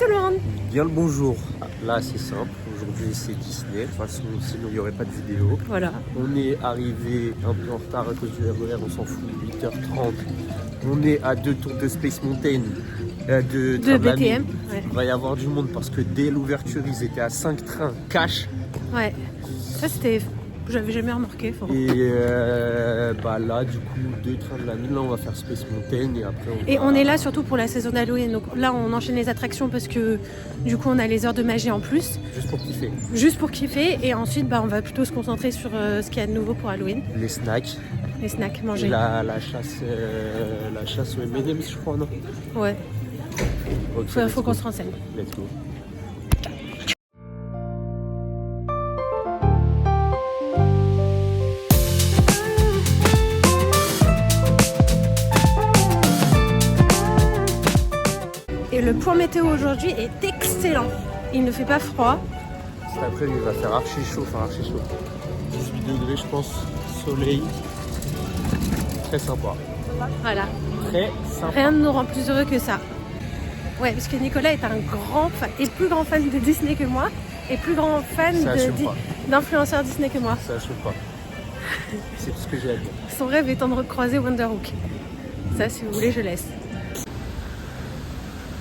tout le monde. Bien le bonjour. Là c'est simple, aujourd'hui c'est Disney, de toute façon sinon il n'y aurait pas de vidéo. Voilà. On est arrivé un peu en retard à cause du RER, on s'en fout, 8h30. On est à 2 tours de Space Mountain, de BTM. Ouais. Il va y avoir du monde parce que dès l'ouverture ils étaient à 5 trains cash. Ouais, ça c'était... J'avais jamais remarqué. Et là du coup 2 trains de la nuit, là on va faire Space Mountain et après on est là surtout pour la saison d'Halloween. Donc là on enchaîne les attractions parce que du coup on a les heures de magie en plus. Juste pour kiffer. Juste pour kiffer et ensuite on va plutôt se concentrer sur ce qu'il y a de nouveau pour Halloween. Les snacks. Les snacks, manger. La chasse aux M&M's je crois, non? Ouais. Okay, faut qu'on se renseigne. Let's go. Et le point météo aujourd'hui est excellent. Il ne fait pas froid. Cet après-midi il va faire archi chaud. 18 degrés je pense, soleil. Très sympa. Voilà. Très sympa. Rien ne nous rend plus heureux que ça. Ouais, parce que Nicolas est un grand fan, et plus grand fan de Disney que moi, et plus grand fan d'influenceurs Disney que moi. Ça achète pas. C'est tout ce que j'ai à dire. Son rêve étant de recroiser Wonderhook. Ça, si vous voulez, je laisse.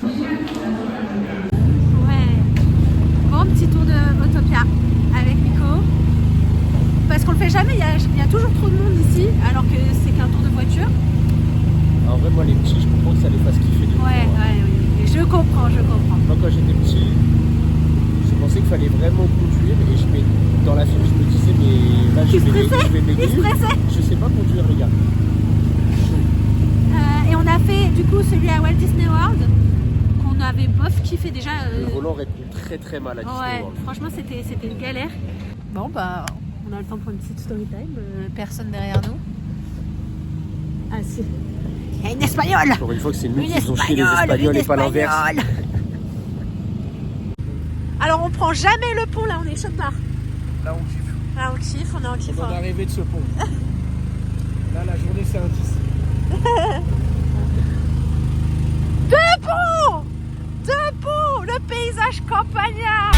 Ouais. Bon, petit tour de Autopia avec Nico. Parce qu'on le fait jamais, il y a toujours trop de monde ici, alors que c'est qu'un tour de voiture. En vrai, moi les petits, je comprends que ça les fasse kiffer. Oui. Je comprends. Moi quand j'étais petit, je pensais qu'il fallait vraiment conduire et dans la film je me disais mais là je vais m'aiguiller. Je sais pas conduire les gars. Et on a fait du coup celui à Walt Disney World qu'on avait bof kiffé déjà. Le volant répond très mal à Disney World. Franchement c'était une galère. Bon bah on a le temps pour une petite story time. Personne derrière nous. Ah si. Il y a une espagnole. Encore une fois que c'est nous qui ont chié les espagnols et pas l'inverse. Alors on prend jamais le pont là, on est chaud part. Là on kiffe. Là on kiffe, on est en kiff. On est arrivé de ce pont. Là la journée c'est un 10. Deux ponts, le paysage campagnard.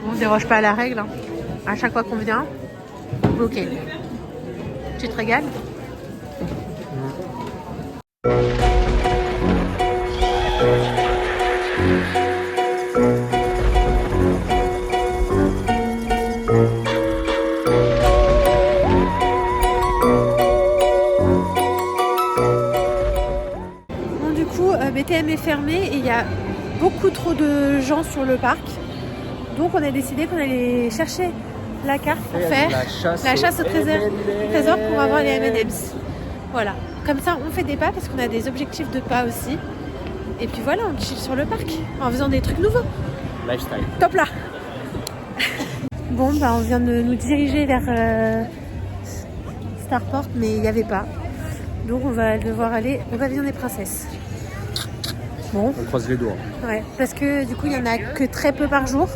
On ne déroge pas à la règle. Hein. À chaque fois qu'on vient, bloqué. Tu te régales? Bon, du coup, BTM est fermé et il y a beaucoup trop de gens sur le parc. Donc on a décidé qu'on allait chercher la carte pour faire la chasse au trésor pour avoir les M&M's. Voilà, comme ça on fait des pas parce qu'on a des objectifs de pas aussi. Et puis voilà, on chill sur le parc en faisant des trucs nouveaux. Lifestyle. Top là. Bon, bah on vient de nous diriger vers Starport, mais il n'y avait pas. Donc on va devoir aller au pavillon des princesses. Bon. On croise les doigts. Ouais, parce que du coup il n'y en a que très peu par jour.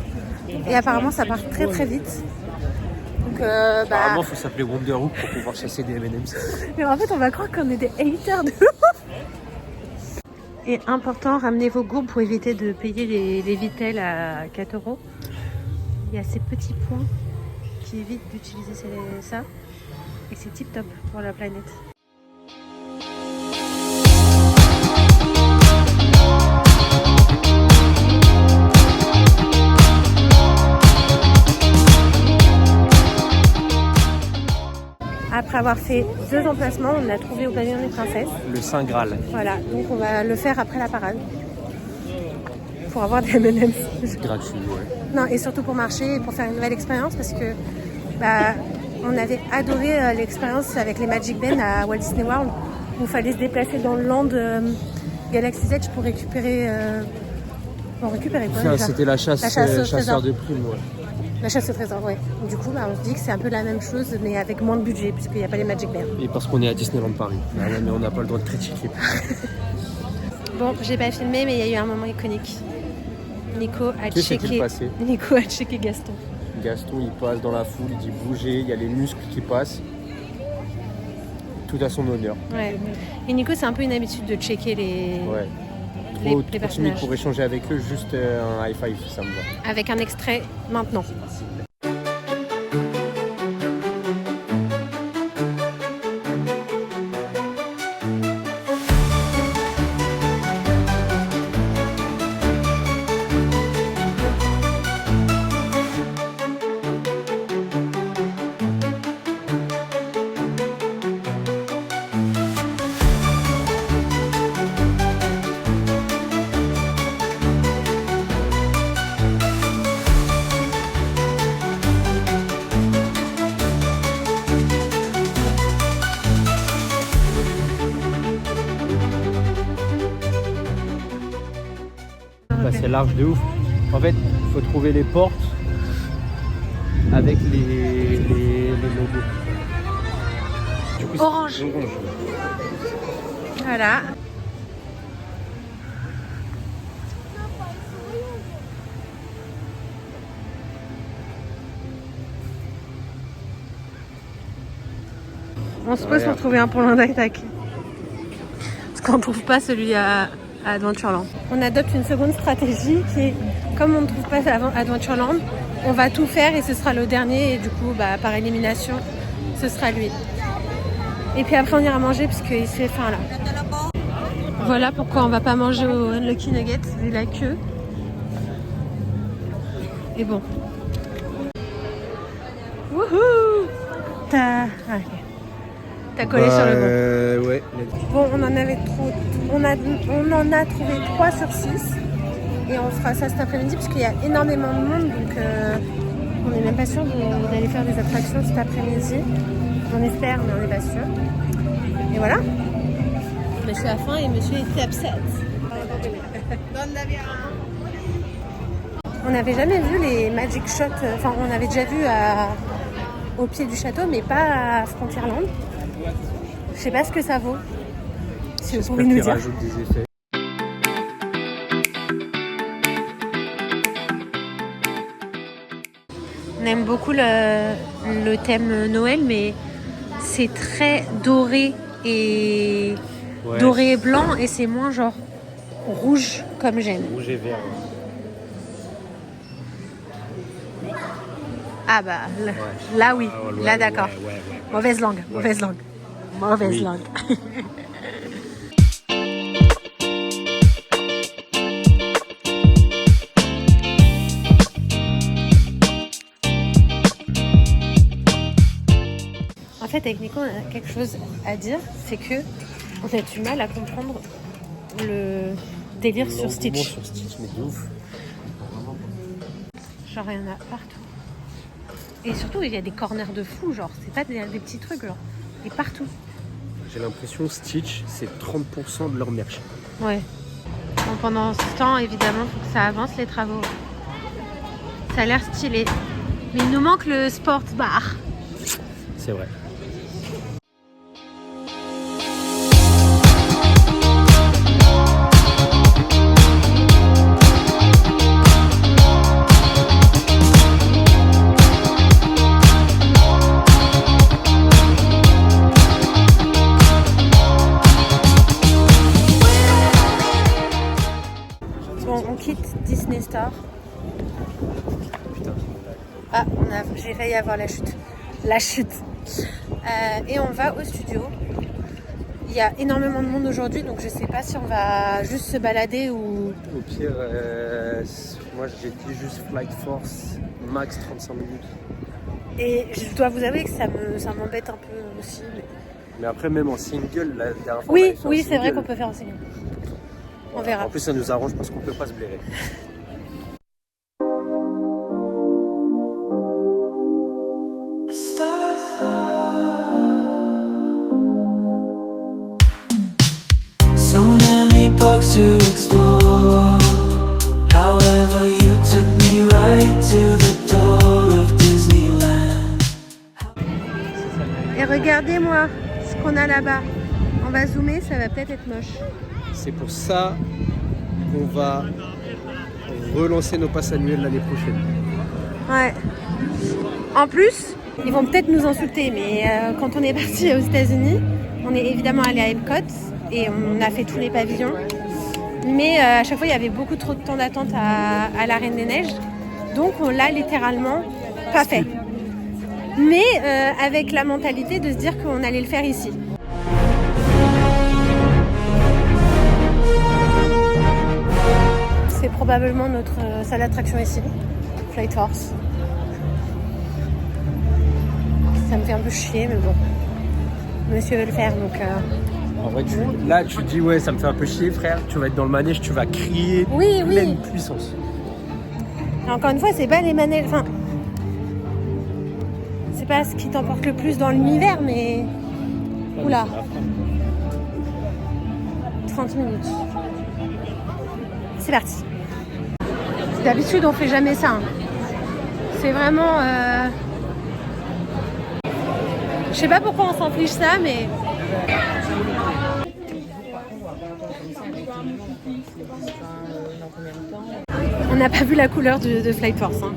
Et apparemment ça part très vite. Donc apparemment il faut s'appeler Wonderhook pour pouvoir chasser des M&M's. Mais en fait on va croire qu'on est des haters de ouf. Et important, ramenez vos gourbes pour éviter de payer les vitelles à 4 €. Il y a ces petits points qui évitent d'utiliser ça. Et c'est tip top pour la planète. Après avoir fait 2 emplacements, on a trouvé au pavillon des princesses. Le Saint Graal. Voilà, donc on va le faire après la parade. Pour avoir des M&M's. Gratuit, ouais. Non, et surtout pour marcher et pour faire une nouvelle expérience parce que on avait adoré l'expérience avec les Magic Ben à Walt Disney World où il fallait se déplacer dans le land Galaxy's Edge pour récupérer... quoi déjà. C'était la chasse chasseur de primes, ouais. La chasse au trésor, ouais. Du coup, on se dit que c'est un peu la même chose, mais avec moins de budget, puisqu'il n'y a pas les Magic Bear. Et parce qu'on est à Disneyland Paris. Mais on n'a pas le droit de critiquer. Bon, j'ai pas filmé, mais il y a eu un moment iconique. Nico a checké Gaston. Gaston, il passe dans la foule, il dit bouger, il y a les muscles qui passent. Tout à son honneur. Ouais. Et Nico, c'est un peu une habitude de checker les, ouais. les Trop personnages. timide pour échanger avec eux, juste un high five, ça me va. Avec un extrait maintenant. Bah, c'est large de ouf. En fait, il faut trouver les portes avec les logos. Du coup, Orange. Voilà. On se pose pour trouver un pour d'attaque. Parce qu'on ne trouve pas celui à Adventureland. On adopte une seconde stratégie qui est, comme on ne trouve pas Adventureland, on va tout faire et ce sera le dernier et du coup, par élimination, ce sera lui. Et puis après, on ira manger parce qu'il se fait faim là. Voilà pourquoi on va pas manger au Unlucky Nuggets vu la queue. Et bon. Wouhou! T'as collé sur le bon. Ouais. Bon, on en a trouvé 3 sur 6 et on fera ça cet après-midi parce qu'il y a énormément de monde, donc on n'est même pas sûr d'aller faire des attractions cet après-midi. On espère, mais on n'est pas sûr. Et voilà. Monsieur a faim et monsieur était upset. On n'avait jamais vu les Magic Shots, enfin on avait déjà vu au pied du château, mais pas à Frontierland. Je sais pas ce que ça vaut. Si vous pouvez nous dire. Rajoute des effets. On aime beaucoup le thème Noël, mais c'est très doré et doré et blanc, et c'est moins genre rouge comme j'aime. Rouge et vert. Ah bah là oui, ouais, là d'accord. Ouais. Mauvaise langue. Oui. Langue. En fait, avec Nico, on a quelque chose à dire, c'est que on a du mal à comprendre le délire sur Stitch. Sur Stitch, mais de ouf. Genre, il y en a partout. Et surtout, il y a des corners de fou, genre, c'est pas des petits trucs, genre. Et partout. J'ai l'impression Stitch, c'est 30% de leur merch. Ouais. Bon, pendant ce temps, évidemment, il faut que ça avance les travaux. Ça a l'air stylé. Mais il nous manque le sport bar. C'est vrai. Bon, on quitte Disney Store. Putain. Ah, j'ai failli avoir la chute. Et on va au studio. Il y a énormément de monde aujourd'hui, donc je sais pas si on va juste se balader ou... Au pire, moi j'ai dit juste Flight Force, max 35 minutes. Et je dois vous avouer que ça m'embête un peu aussi. Mais après, même en single, la dernière fois... Oui, c'est vrai qu'on peut faire en single. On verra. En plus, ça nous arrange parce qu'on peut pas se blairer. So many parks to explore. However, you took me right to the door of Disneyland. Et regardez-moi ce qu'on a là-bas. On va zoomer, ça va peut-être être moche. C'est pour ça qu'on va relancer nos passes annuelles l'année prochaine. Ouais. En plus, ils vont peut-être nous insulter, mais quand on est parti aux États-Unis, on est évidemment allé à Epcot et on a fait tous les pavillons. Mais à chaque fois, il y avait beaucoup trop de temps d'attente à la Reine des Neiges. Donc on l'a littéralement pas fait. Mais avec la mentalité de se dire qu'on allait le faire ici. C'est probablement notre salle d'attraction ici, Flight Force. Ça me fait un peu chier, mais bon. Monsieur veut le faire, donc... En vrai, là, tu dis, ouais, ça me fait un peu chier, frère. Tu vas être dans le manège, tu vas crier pleine puissance. Et encore une fois, c'est pas les manèges... Enfin, c'est pas ce qui t'emporte le plus dans l'univers, mais... Oula. 30 minutes. C'est parti. D'habitude, on fait jamais ça. Hein. C'est vraiment... Je sais pas pourquoi on s'inflige ça, mais... On n'a pas vu la couleur de Flight Force, hein.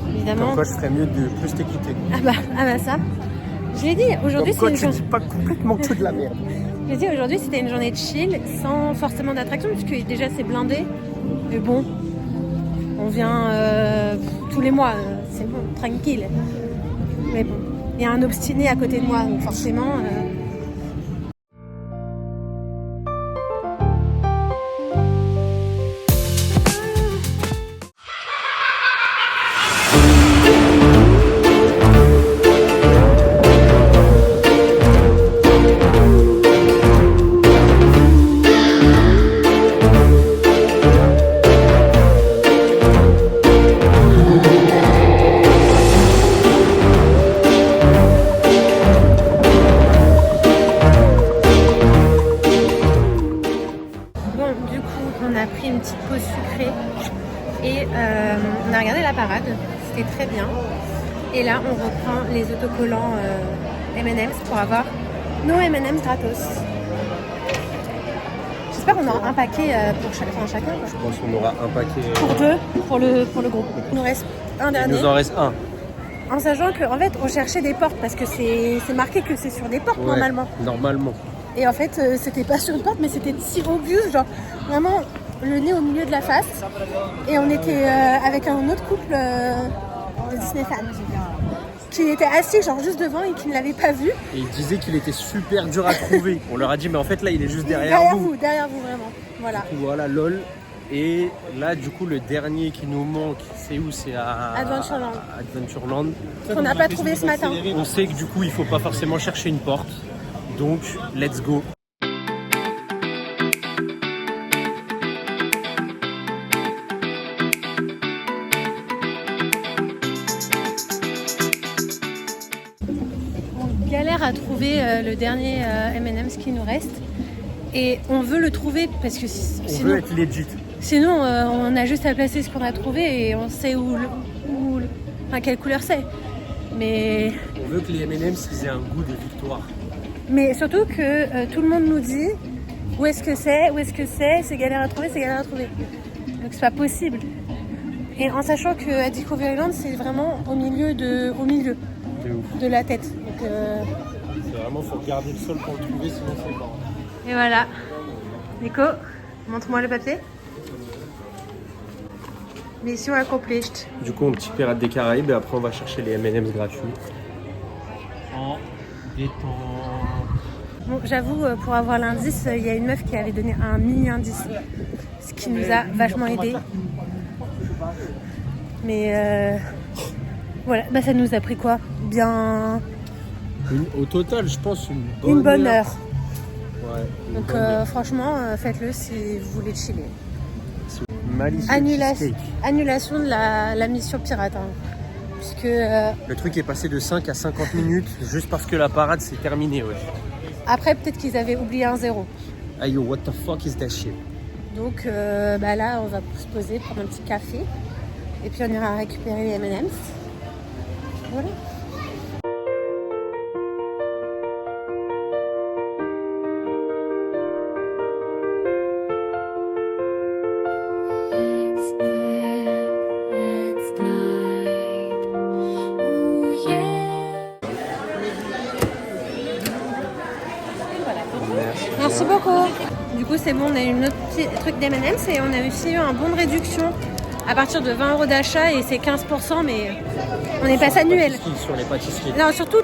Évidemment. Comme quoi, je ferais mieux de plus t'écouter. Ah bah ça. Je l'ai dit, aujourd'hui c'est une journée... tu dis pas complètement que de la merde. Je l'ai dit, aujourd'hui c'était une journée de chill, sans forcément d'attraction, puisque déjà c'est blindé. Mais bon, on vient tous les mois, c'est bon, tranquille. Mais bon, il y a un obstiné à côté de moi, donc forcément... on a regardé la parade, c'était très bien. Et là, on reprend les autocollants M&M's pour avoir nos M&M's gratos. J'espère qu'on aura un paquet pour chacun. Quoi. Je pense qu'on aura un paquet... Pour deux, pour le groupe. Il nous reste un dernier. Il nous en reste un. En sachant qu'en fait, on cherchait des portes parce que c'est marqué que c'est sur des portes normalement. Normalement. Et en fait, c'était pas sur une porte, mais c'était si obvious, genre vraiment le nez au milieu de la face. Et on était avec un autre couple de Disney fans qui était assis genre juste devant et qui ne l'avait pas vu. Et il disait qu'il était super dur à trouver. On leur a dit, mais en fait là, il est juste derrière vous. Derrière vous, vraiment. Voilà. Du coup, voilà, lol. Et là, du coup, le dernier qui nous manque, c'est où? C'est à Adventureland. On n'a pas trouvé ce matin. On sait que du coup, il faut pas forcément chercher une porte. Donc, let's go. On galère à trouver le dernier M&M's qui nous reste. Et on veut le trouver parce que sinon... On veut être legit. Sinon, on a juste à placer ce qu'on a trouvé et on sait enfin, quelle couleur c'est. Mais... On veut que les M&M's aient un goût de victoire. Mais surtout que tout le monde nous dit où est-ce que c'est galère à trouver, Donc c'est pas possible. Et en sachant qu'à Discoveryland, c'est vraiment au milieu de la tête. Donc, c'est vraiment, faut regarder le sol pour le trouver, sinon c'est mort. Et voilà. Nico, montre-moi le papier. Mission accomplished. Du coup, un petit Pirate des Caraïbes et après on va chercher les M&M's gratuits. En détente. Bon, j'avoue, pour avoir l'indice, il y a une meuf qui avait donné un mini-indice. Ce qui nous a vachement aidé. Mais voilà, bah ça nous a pris quoi? Bien... Au total, je pense une bonne heure. Ouais, donc franchement, faites-le si vous voulez chiller. Annulation de la mission pirate. Hein. Puisque, le truc est passé de 5 à 50 minutes juste parce que la parade s'est terminée. Ouais. Après, peut-être qu'ils avaient oublié un 0. Ah yo, what the fuck is that shit? Donc bah là, on va se poser, prendre un petit café. Et puis on ira récupérer les M&M's. Voilà. Du coup, c'est bon, on a eu une autre petit truc d'M&M's et on a aussi eu un bon de réduction à partir de 20 € d'achat et c'est 15%, mais on est passé annuel. Sur les pâtisseries. Non, surtout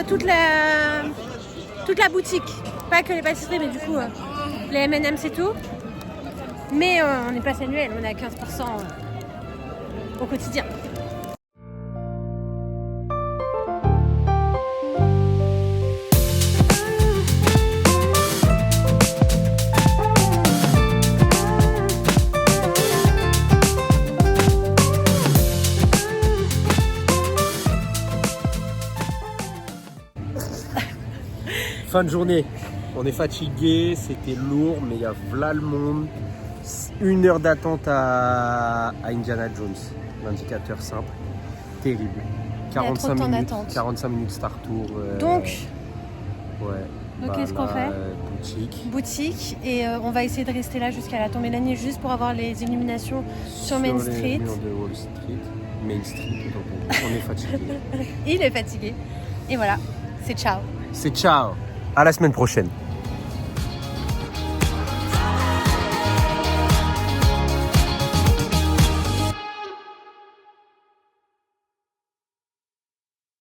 toute la boutique. Pas que les pâtisseries, mais du coup, les M&M's et tout. Mais on est passé annuel, on est à 15% au quotidien. Fin de journée, on est fatigué, c'était lourd, mais il y a v'là le monde. 1 heure d'attente à Indiana Jones, l'indicateur simple, terrible. 45 minutes start tour. Donc qu'est-ce qu'on fait? Boutique. Et on va essayer de rester là jusqu'à la tombée de la nuit juste pour avoir les illuminations sur Main Street. Les murs de Wall Street. Main Street, on est fatigué. Il est fatigué. Et voilà, c'est ciao. C'est ciao. À la semaine prochaine.